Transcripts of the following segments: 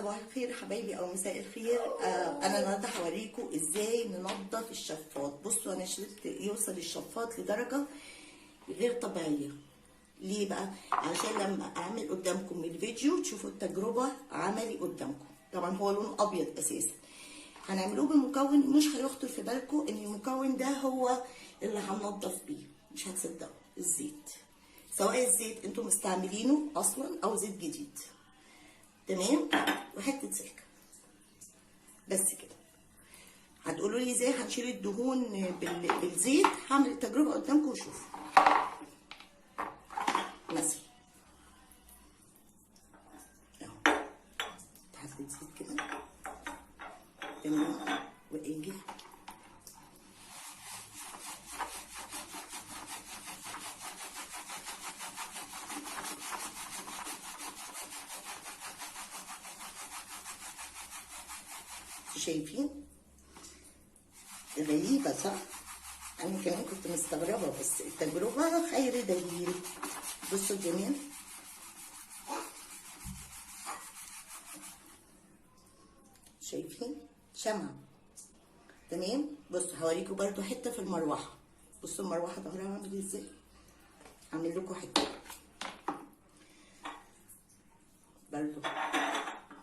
صباح الخير حبايبي او مساء الخير. انا النهارده هوريكم ازاي ننظف الشفاط. بصوا انا شلت يوصل الشفاط لدرجه غير طبيعيه. ليه بقى؟ عشان لما اعمل قدامكم الفيديو تشوفوا التجربه عملي قدامكم. طبعا هو لون ابيض اساسا. هنعملوه بمكون مش هيخطر في بالكم ان المكون ده هو اللي هننضف بيه، مش هتصدقوا. الزيت، سواء الزيت انتم مستعملينه اصلا او زيت جديد، تمام، وحته سلكه بس كده. هتقولوا لي ازاي هنشيل الدهون بالزيت؟ هعمل التجربه قدامكم وشوفوا. مثلا اهو حبه زيت كده، تمام، واجي شايفين غريبة صح؟ أنا كمان كنت مستغربة، بس التجربة خير دليل. بصوا الجمال، شايفين شمع، تمام. بصوا هوريكم برضو حتة في المروحة. بصوا المروحة ظهرها عامل ازاي. هعمل لكم حتة برضو،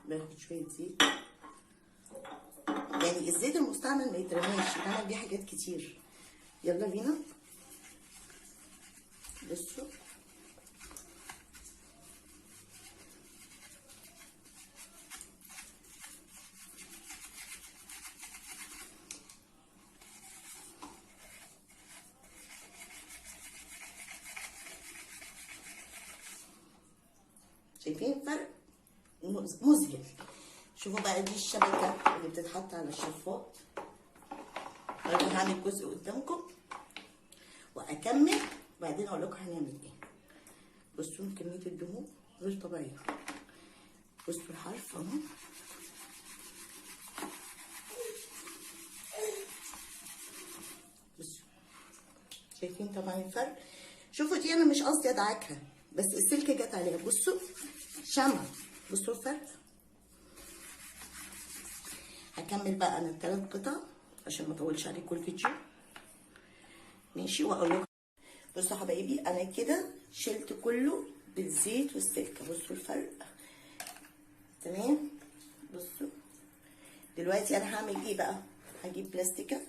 باخد شوية زيت. يعني الزيت المستعمل ما يترميش، يتعمل بيه حاجات كتير. يلا بينا. بصوا شايفين فرق مذهل. شوفوا بقى، دي الشبكة اللي بتتحط على الشفاط. انا هعمل جزء قدامكم واكمل، وبعدين اقول لكم هنعمل ايه. بصوا كمية الدهون غير طبيعية. بصوا الحرف اهو، بصوا شايفين طبعا الفرق. شوفوا دي انا مش قصدي ادعكها، بس السلكة جت عليها. بصوا شمع، بصوا الفرق. هكمل بقى انا ال3 قطع عشان ما اطولش عليكم الفيديو، ماشي، واقول لكم. بصوا حبايبي، انا كده شلت كله بالزيت والسلكه. بصوا الفرق، تمام. بصوا دلوقتي انا هعمل ايه بقى. هجيب بلاستيكه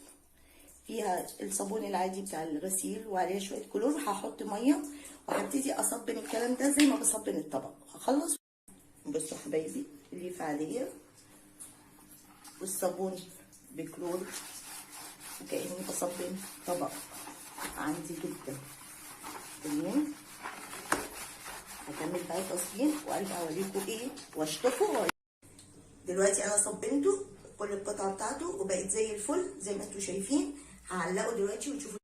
فيها الصابون العادي بتاع الغسيل وعليها شويه كلور، هحط ميه وهبتدي اصبن الكلام ده زي ما بصبن الطبق. هخلص. بصوا حبايبي، الليفه عاديه والصابون بكلور، وكأني بصبن طبق عندي جدا، تمام. هكمل بقى تصبين وارجع اوريكم ايه واشطفه. دلوقتي انا صبنته كل القطعه بتاعته وبقت زي الفل زي ما انتم شايفين. هعلقه دلوقتي وتشوفوا.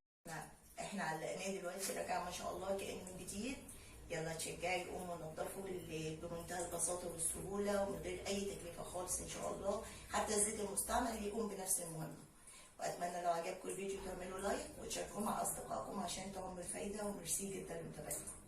احنا علقناه دلوقتي، رجع ما شاء الله كأنه جديد. يلا تشجعي قوموا نضفوا بمنتهى البساطه والسهوله ومن غير اي تكلفه خالص ان شاء الله. حتى الزيت المستعمل يقوم بنفس المهمه. واتمنى لو عجبكم الفيديو تعملوا لايك وتشاركوه مع اصدقائكم عشان تعملوا الفايده. وميرسي جدا لمتابعتكم.